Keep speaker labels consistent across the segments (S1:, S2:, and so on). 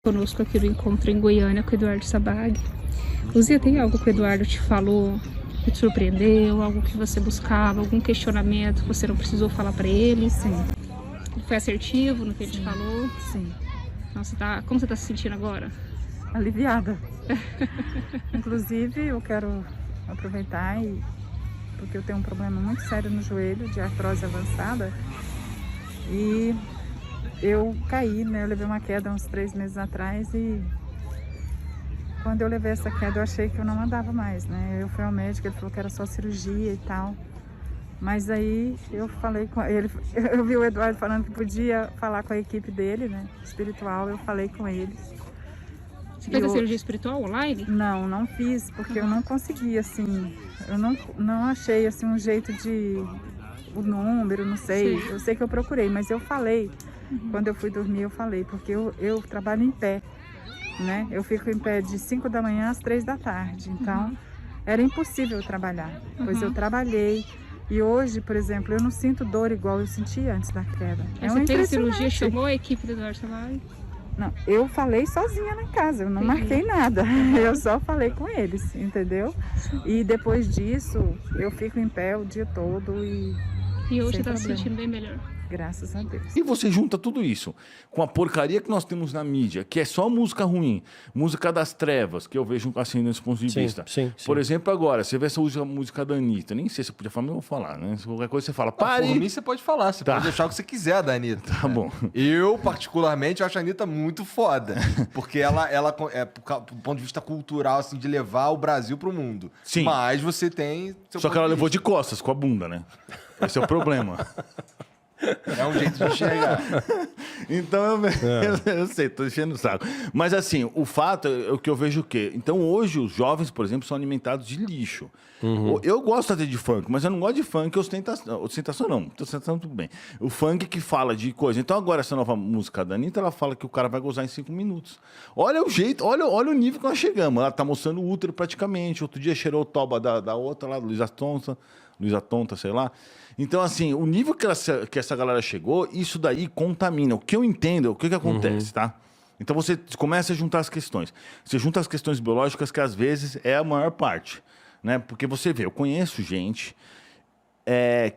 S1: Conosco aqui no encontro em Goiânia com o Eduardo Sabag. Luzia, tem algo que o Eduardo te falou que te surpreendeu? Algo que você buscava? Algum questionamento que você não precisou falar para ele?
S2: Sim.
S1: Ele foi assertivo no que ele te falou?
S2: Sim.
S1: Então, como você está se sentindo agora?
S2: Aliviada. Inclusive, eu quero aproveitar porque eu tenho um problema muito sério no joelho, de artrose avançada. E eu caí, né? Eu levei uma queda uns 3 meses atrás e quando eu levei essa queda eu achei que eu não andava mais, né? Eu fui ao médico, ele falou que era só cirurgia e tal. Mas aí eu falei com ele, eu vi o Eduardo falando que podia falar com a equipe dele, né? Espiritual, eu falei com eles.
S1: Você fez a cirurgia espiritual online?
S2: Não fiz, porque eu não consegui, assim, eu não achei, assim, um jeito de, o número, não sei. Sim. Eu sei que eu procurei, mas eu falei, quando eu fui dormir eu falei, porque eu trabalho em pé, né? Eu fico em pé de 5 da manhã às 3 da tarde, então era impossível trabalhar, pois eu trabalhei. E hoje, por exemplo, eu não sinto dor igual eu sentia antes da queda.
S1: Você fez a cirurgia, chamou a equipe do Eduardo Sabag?
S2: Não, eu falei sozinha na casa, eu não marquei nada, eu só falei com eles, entendeu? E depois disso, eu fico em pé o dia todo e
S1: hoje você tá se sentindo bem melhor?
S2: Graças a Deus.
S3: E você junta tudo isso com a porcaria que nós temos na mídia, que é só música ruim, música das trevas, que eu vejo assim nesse ponto de vista.
S4: Sim.
S3: Por exemplo, agora, você vê essa música da Anitta, nem sei se você podia falar, mas eu vou falar, né? Se qualquer coisa você fala, pare!
S5: Por mim você pode falar, você pode deixar o que você quiser da Anitta.
S3: Tá bom.
S5: Eu, particularmente, acho a Anitta muito foda, porque ela é, do ponto de vista cultural, assim, de levar o Brasil pro mundo.
S3: Sim.
S5: Mas você tem...
S3: Só que ela levou de costas, com a bunda, né? Esse é o problema.
S5: É um jeito de enxergar.
S3: Então, eu sei, tô enchendo o saco. Mas assim, o fato é o que eu vejo o quê? Então, hoje, os jovens, por exemplo, são alimentados de lixo. Eu gosto até de funk, mas eu não gosto de funk ostentação não. Ostentação tudo bem. O funk que fala de coisa. Então, agora, essa nova música da Anitta, ela fala que o cara vai gozar em 5 minutos. Olha o jeito, olha o nível que nós chegamos. Ela tá mostrando o útero praticamente. Outro dia cheirou o toba da outra lá, Luísa Tonta, sei lá. Então, assim, o nível que essa galera chegou, isso daí contamina. O que eu entendo, o que acontece, tá? Então, você começa a juntar as questões. Você junta as questões biológicas, que às vezes é a maior parte, né? Porque você vê, eu conheço gente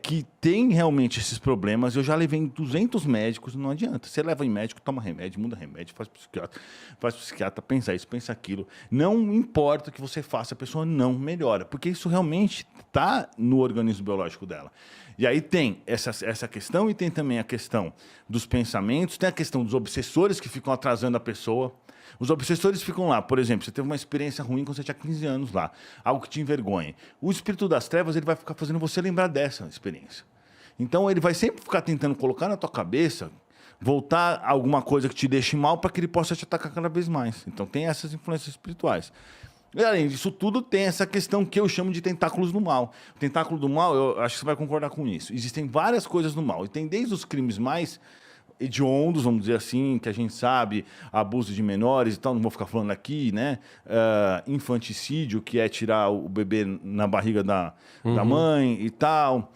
S3: que tem realmente esses problemas. Eu já levei em 200 médicos, não adianta. Você leva em médico, toma remédio, muda remédio, faz psiquiatra, pensa isso, pensa aquilo. Não importa o que você faça, a pessoa não melhora, porque isso realmente está no organismo biológico dela. E aí tem essa questão e tem também a questão dos pensamentos, tem a questão dos obsessores que ficam atrasando a pessoa. Os obsessores ficam lá, por exemplo, você teve uma experiência ruim quando você tinha 15 anos lá, algo que te envergonha. O espírito das trevas, ele vai ficar fazendo você lembrar dessa experiência. Então, ele vai sempre ficar tentando colocar na tua cabeça, voltar a alguma coisa que te deixe mal para que ele possa te atacar cada vez mais. Então, tem essas influências espirituais. E, além disso tudo, tem essa questão que eu chamo de tentáculos do mal. O tentáculo do mal, eu acho que você vai concordar com isso. Existem várias coisas no mal. E tem desde os crimes mais hediondos, vamos dizer assim, que a gente sabe, abuso de menores e tal, não vou ficar falando aqui, né? Infanticídio, que é tirar o bebê na barriga da mãe e tal.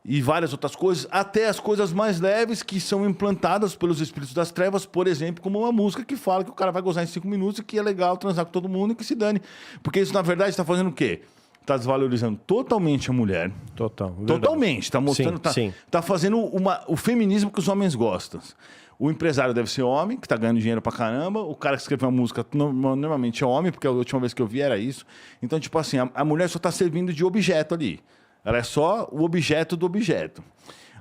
S3: E várias outras coisas, até as coisas mais leves que são implantadas pelos espíritos das trevas, por exemplo, como uma música que fala que o cara vai gozar em 5 minutos e que é legal transar com todo mundo e que se dane. Porque isso, na verdade, está fazendo o quê? Está desvalorizando totalmente a mulher. Totalmente. Está mostrando... Tá fazendo o feminismo que os homens gostam. O empresário deve ser homem, que está ganhando dinheiro pra caramba. O cara que escreveu uma música normalmente é homem, porque a última vez que eu vi era isso. Então, tipo assim, a mulher só está servindo de objeto ali. Ela é só o objeto do objeto.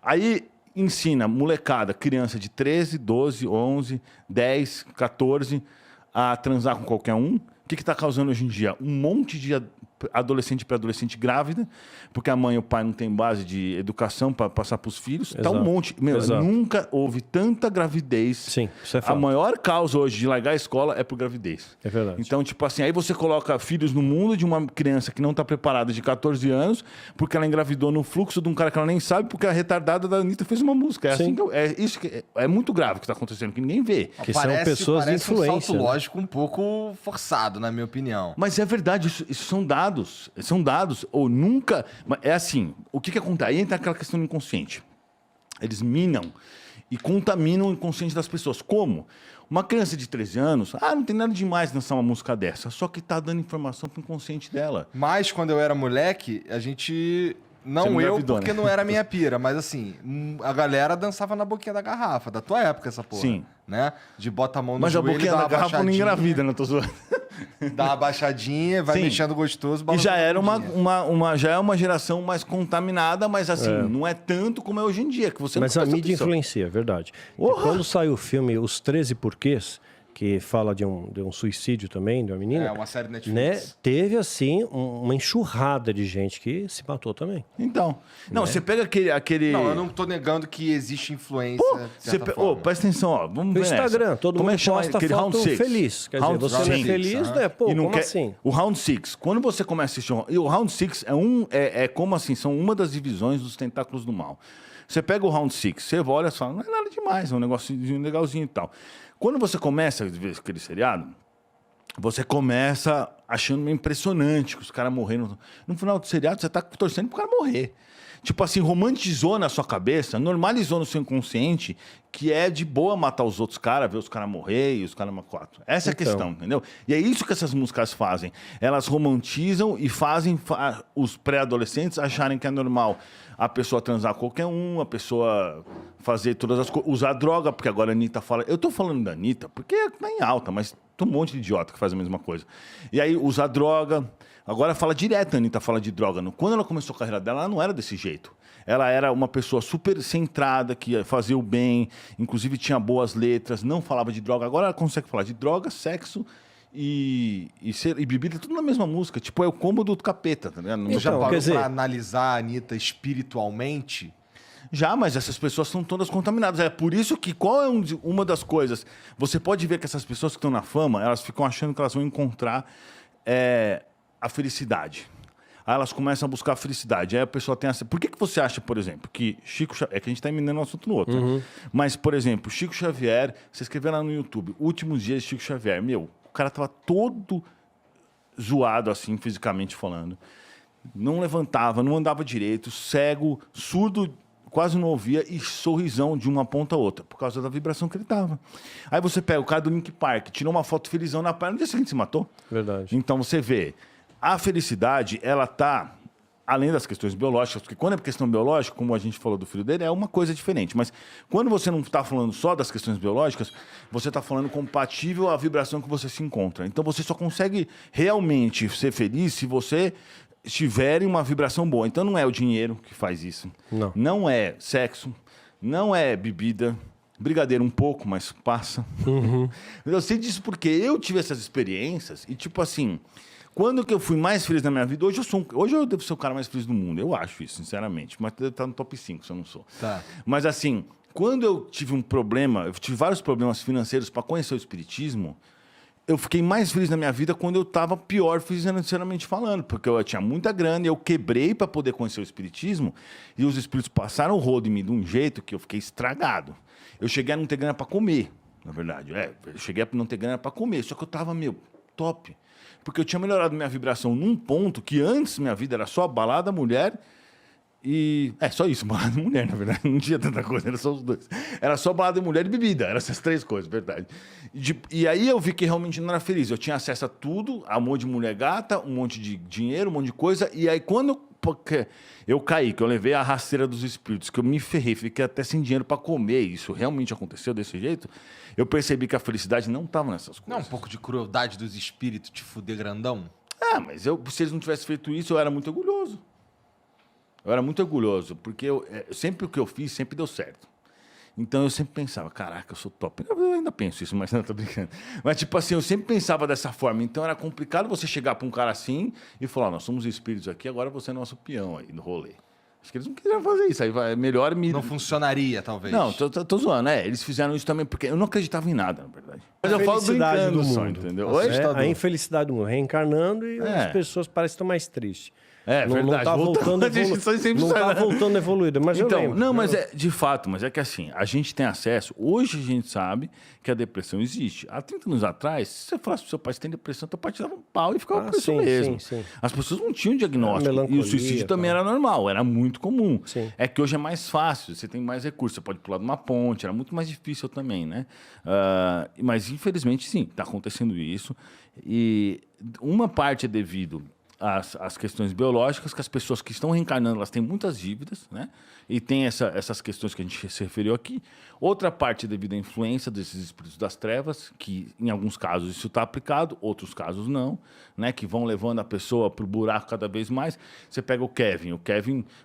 S3: Aí ensina molecada, criança de 13, 12, 11, 10, 14, a transar com qualquer um. O que está causando hoje em dia? Um monte de adolescente para adolescente grávida, porque a mãe e o pai não têm base de educação para passar para os filhos. Tá um monte. Nunca houve tanta gravidez.
S4: Sim, isso é fato.
S3: A maior causa hoje de largar a escola é por gravidez.
S4: É verdade.
S3: Então, tipo assim, aí você coloca filhos no mundo de uma criança que não está preparada de 14 anos, porque ela engravidou no fluxo de um cara que ela nem sabe, porque a retardada da Anitta fez uma música. Isso que é muito grave o que está acontecendo, que ninguém vê.
S4: Que são pessoas de influência.
S5: Um salto lógico um pouco forçado, na minha opinião.
S3: Mas é verdade, isso são dados. São dados. Ou nunca... É assim, o que acontece? Aí entra aquela questão do inconsciente. Eles minam e contaminam o inconsciente das pessoas. Como? Uma criança de 13 anos, não tem nada demais dançar uma música dessa, só que tá dando informação pro inconsciente dela.
S5: Mas quando eu era moleque, a gente...
S3: Você
S5: Não
S3: não
S5: eu,
S3: engravidou,
S5: porque
S3: né?
S5: não era minha pira, mas assim, a galera dançava na boquinha da garrafa, da tua época essa porra.
S3: Sim.
S5: Né? De bota a mão no
S3: Mas a
S5: joelho,
S3: boquinha
S5: dá
S3: da
S5: uma
S3: garrafa não
S5: baixadinha,
S3: engravida, não tô zoando.
S5: dá uma baixadinha, vai
S3: Sim.
S5: mexendo gostoso,
S3: E
S5: balança
S3: já
S5: a
S3: era
S5: bundinha.
S3: já é uma geração mais contaminada, mas assim, não é tanto como é hoje em dia, que você
S4: Mas
S3: não
S4: a
S3: presta
S4: mídia
S3: atenção.
S4: influencia, é verdade. E
S3: Porra!
S4: quando saiu o filme Os 13 Porquês, que fala de um suicídio também, de uma menina...
S5: É, uma série
S4: né,
S5: Netflix.
S4: teve, assim, uma enxurrada de gente que se matou também.
S3: Então. Não, você pega aquele...
S5: Não, eu não tô negando que existe influência,
S3: Pô,
S5: de
S3: você
S5: certa forma.
S3: presta atenção, ó. Vamos
S4: No
S3: ver
S4: Instagram,
S3: nessa.
S4: todo
S3: Como
S4: mundo
S3: é que chama
S4: posta
S3: aquele
S4: foto
S3: Round Six?
S4: feliz. Quer dizer,
S3: Round
S4: você não é
S3: Six,
S4: feliz, né? Pô,
S3: E não
S4: como
S3: quer-
S4: assim?
S3: O Round Six, quando você começa a assistir... E o Round Six é como assim, são uma das divisões dos tentáculos do mal. Você pega o Round Six, você olha e fala, não é nada demais, é um negocinho legalzinho e tal. Quando você começa a ver aquele seriado, você começa achando meio impressionante que os caras morreram. No final do seriado, você tá torcendo pro cara morrer. Tipo assim, romantizou na sua cabeça, normalizou no seu inconsciente que é de boa matar os outros caras, ver os caras morrer e os caras matam. Essa é a
S4: Então.
S3: questão, entendeu? E é isso que essas músicas fazem. Elas romantizam e fazem os pré-adolescentes acharem que é normal a pessoa transar com qualquer um, a pessoa fazer todas as coisas, usar droga, porque agora a Anitta fala... Eu tô falando da Anitta porque tá em alta, mas tem um monte de idiota que faz a mesma coisa. E aí, usar droga... Agora fala direto, a Anitta fala de droga. Quando ela começou a carreira dela, ela não era desse jeito. Ela era uma pessoa super centrada, que fazia o bem, inclusive tinha boas letras, não falava de droga. Agora ela consegue falar de droga, sexo e bebida, tudo na mesma música. Tipo, é o combo do capeta, tá ligado?
S5: Tu já
S4: Então,
S5: parou
S4: quer dizer-
S5: pra analisar a Anitta espiritualmente?
S3: Já, mas essas pessoas são todas contaminadas. É por isso que qual é uma das coisas... Você pode ver que essas pessoas que estão na fama, elas ficam achando que elas vão encontrar a felicidade. Aí elas começam a buscar a felicidade. Aí a pessoa tem essa... Por que você acha, por exemplo, que Chico Xavier... É que a gente está emendando um assunto no outro. Né? Mas, por exemplo, Chico Xavier... Você escreveu lá no YouTube, Últimos Dias de Chico Xavier. Meu, o cara tava todo zoado, assim, fisicamente falando. Não levantava, não andava direito, cego, surdo... Quase não ouvia e sorrisão de uma ponta a outra, por causa da vibração que ele tava. Aí você pega o cara do Link Park, tirou uma foto felizão na praia, no dia seguinte se matou.
S4: Verdade.
S3: Então você vê, a felicidade, ela tá além das questões biológicas, porque quando é questão biológica, como a gente falou do filho dele, é uma coisa diferente. Mas quando você não está falando só das questões biológicas, você está falando compatível à vibração que você se encontra. Então você só consegue realmente ser feliz se você tiverem uma vibração boa. Então não é o dinheiro que faz isso.
S4: Não.
S3: Não é sexo. Não é bebida. Brigadeiro um pouco, mas passa. Eu sei disso porque eu tive essas experiências e, tipo assim, quando que eu fui mais feliz na minha vida, hoje eu devo ser o cara mais feliz do mundo. Eu acho isso, sinceramente. Mas deve estar no top 5, se eu não sou.
S5: Tá.
S3: Mas assim, quando eu tive um problema, eu tive vários problemas financeiros para conhecer o espiritismo, eu fiquei mais feliz na minha vida quando eu estava pior financeiramente falando, porque eu tinha muita grana, eu quebrei para poder conhecer o espiritismo e os espíritos passaram o rodo em mim de um jeito que eu fiquei estragado. Eu cheguei a não ter grana para comer, na verdade. Eu cheguei a não ter grana para comer, só que eu estava, top. Porque eu tinha melhorado minha vibração num ponto que antes minha vida era só balada, mulher e... só isso, balada e mulher, na verdade. Não tinha tanta coisa, era só os dois. Era só balada, mulher e bebida, eram essas três coisas, verdade. E aí eu vi que realmente não era feliz. Eu tinha acesso a tudo, amor de mulher gata, um monte de dinheiro, um monte de coisa. E aí quando eu caí, que eu levei a rasteira dos espíritos, que eu me ferrei, fiquei até sem dinheiro para comer, isso realmente aconteceu desse jeito, eu percebi que a felicidade não estava nessas coisas.
S5: Não é um pouco de crueldade dos espíritos te fuder grandão?
S3: Mas se eles não tivessem feito isso, eu era muito orgulhoso. Eu era muito orgulhoso, porque sempre o que eu fiz, sempre deu certo. Então eu sempre pensava, caraca, eu sou top. Eu ainda penso isso, mas não, tô brincando. Mas tipo assim, eu sempre pensava dessa forma. Então era complicado você chegar para um cara assim e falar, nós somos espíritos aqui, agora você é nosso peão aí no rolê. Acho que eles não quiseram fazer isso, aí é melhor me...
S5: Não funcionaria, talvez.
S3: Não, tô zoando, eles fizeram isso também, porque eu não acreditava em nada, na verdade. Mas eu falo
S4: Felicidade
S3: brincando
S4: do
S3: só,
S4: mundo.
S3: entendeu?
S4: Nossa,
S3: Oi?
S4: a infelicidade do mundo, reencarnando e as pessoas parecem estar mais tristes.
S3: É
S4: não
S3: verdade.
S4: tá voltando,
S3: As instituições sempre
S4: não tá
S3: saem, né?
S4: voltando evoluída, mas eu
S3: Então,
S4: lembro.
S3: não, mas é de fato, mas é que assim, a gente tem acesso. Hoje a gente sabe que a depressão existe. Há 30 anos atrás, se você falasse pro seu pai que tem depressão, teu pai te dava um pau e ficava por isso
S4: sim,
S3: mesmo.
S4: sim.
S3: As pessoas não tinham diagnóstico. E
S4: Melancolia,
S3: o suicídio também
S4: tá.
S3: era normal, era muito comum.
S4: Sim.
S3: É que hoje é mais fácil, você tem mais recursos, você pode pular de uma ponte, era muito mais difícil também, né? Mas infelizmente, sim, está acontecendo isso. E uma parte é devido as questões biológicas, que as pessoas que estão reencarnando, elas têm muitas dívidas, né? E tem essas questões que a gente se referiu aqui. Outra parte é devido à influência desses espíritos das trevas, que em alguns casos isso está aplicado, outros casos não, né? Que vão levando a pessoa para o buraco cada vez mais. Você pega o Kevin,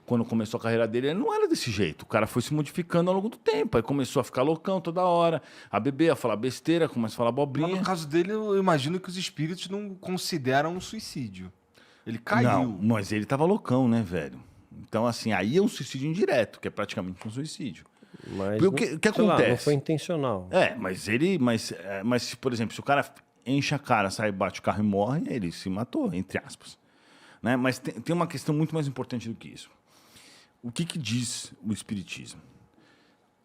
S3: quando começou a carreira dele, ele não era desse jeito. O cara foi se modificando ao longo do tempo, aí começou a ficar loucão toda hora, a beber, a falar besteira, começa a falar abobrinha.
S5: Mas no caso dele, eu imagino que os espíritos não consideram um suicídio. Ele caiu.
S3: Não, mas ele tava loucão, né, velho? Então, assim, aí é um suicídio indireto, que é praticamente um suicídio.
S4: Mas
S3: Porque
S4: não,
S3: o que
S4: sei lá,
S3: acontece?
S4: não foi intencional.
S3: Mas, por exemplo, se o cara enche a cara, sai, bate o carro e morre, ele se matou, entre aspas. Né? Mas tem uma questão muito mais importante do que isso. O que diz o Espiritismo?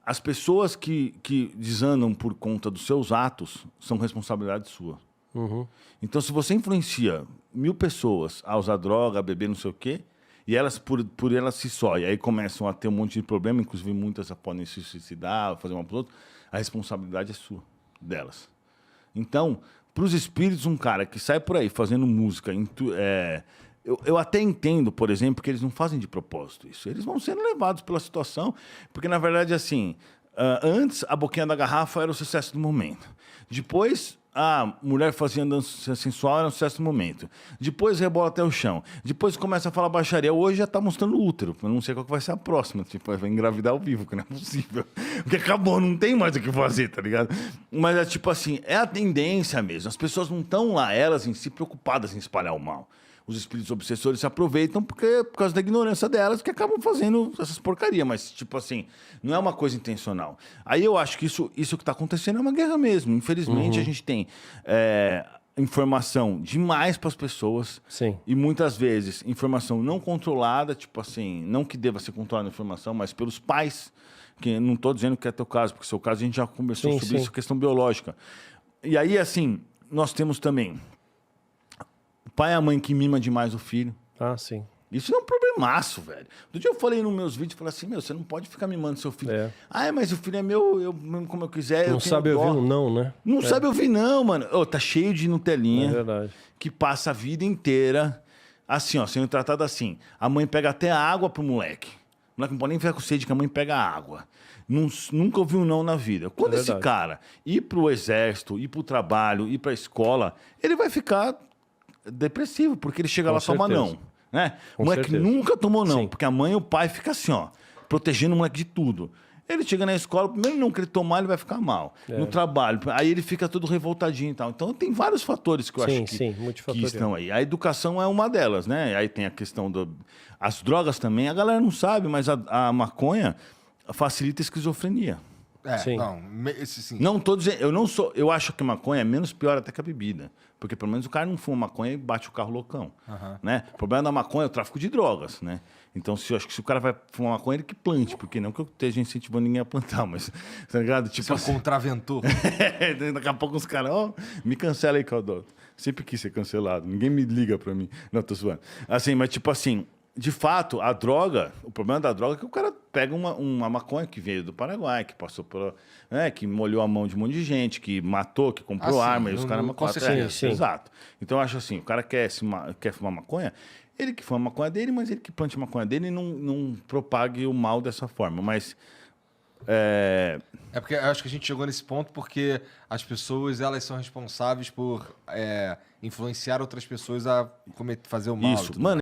S3: As pessoas que desandam por conta dos seus atos são responsabilidade sua.
S4: Uhum.
S3: Então, se você influencia 1000 pessoas a usar droga, a beber não sei o quê, e elas, por elas si só, e aí começam a ter um monte de problema, inclusive muitas podem se suicidar, fazer uma para outra, a responsabilidade é sua, delas. Então, para os espíritos, um cara que sai por aí fazendo música, eu até entendo, por exemplo, que eles não fazem de propósito isso. Eles vão sendo levados pela situação, porque, na verdade, assim, antes a boquinha da garrafa era o sucesso do momento. Depois, a mulher fazia dança sensual, era um sucesso do momento. Depois rebola até o chão. Depois começa a falar baixaria. Hoje já tá mostrando útero. Eu não sei qual que vai ser a próxima. Tipo, vai engravidar ao vivo, que não é possível. Porque acabou, não tem mais o que fazer, tá ligado? Mas é tipo assim, é a tendência mesmo. As pessoas não estão lá, elas em si, preocupadas em espalhar o mal. Os espíritos obsessores se aproveitam por causa da ignorância delas, que acabam fazendo essas porcarias. Mas, tipo assim, não é uma coisa intencional. Aí eu acho que isso que está acontecendo é uma guerra mesmo. Infelizmente, a gente tem informação demais para as pessoas.
S4: Sim.
S3: E muitas vezes informação não controlada, tipo assim, não que deva ser controlada a informação, mas pelos pais, que não estou dizendo que é teu caso, porque seu caso a gente já conversou sobre isso, questão biológica. E aí, assim, nós temos também o pai e a mãe que mima demais o filho.
S4: Ah, sim.
S3: Isso é um problemaço, velho. Do dia eu falei nos meus vídeos, falei assim, você não pode ficar mimando seu filho. Mas o filho é meu, eu mimo como eu quiser.
S4: Não sabe ouvir um não, né?
S3: Não sabe ouvir não, mano. Tá cheio de Nutelinha.
S4: É verdade.
S3: Que passa a vida inteira assim, ó, sendo tratado assim. A mãe pega até a água pro moleque. O moleque não pode nem ficar com sede, que a mãe pega a água. Nunca ouviu um não na vida. Quando esse cara ir pro exército, ir pro trabalho, ir pra escola, ele vai ficar depressivo, porque ele chega lá e toma não. Né? O moleque nunca tomou não, porque a mãe e o pai ficam assim, ó, protegendo o moleque de tudo. Ele chega na escola, primeiro não querer tomar, ele vai ficar mal. No trabalho, aí ele fica todo revoltadinho e tal. Então tem vários fatores que eu acho que estão aí. A educação é uma delas, né? Aí tem a questão as drogas também, a galera não sabe, mas a maconha facilita a esquizofrenia.
S5: Sim.
S3: Não tô dizendo, eu acho que a maconha é menos pior até que a bebida. Porque pelo menos o cara não fuma maconha e bate o carro loucão. Né? O problema da maconha é o tráfico de drogas, né? Então, eu acho que se o cara vai fumar maconha, ele que plante, porque não que eu esteja incentivando ninguém a plantar, mas, tá ligado? Tipo
S5: assim, contraventor.
S3: Daqui a pouco os caras, me cancela aí, Caldoto. Sempre quis ser cancelado, ninguém me liga pra mim. Não, tô zoando. Assim, mas tipo assim, de fato, a droga, o problema da droga é que o cara pega uma maconha que veio do Paraguai, que passou por, que molhou a mão de um monte de gente, que matou, que comprou arma, e os caras mataram. Exato. Então, eu acho assim, o cara quer fumar maconha, ele que fuma a maconha dele, mas ele que plante a maconha dele e não propague o mal dessa forma. Mas
S5: É porque eu acho que a gente chegou nesse ponto porque as pessoas, elas são responsáveis por influenciar outras pessoas a fazer o mal.
S3: Isso, mano.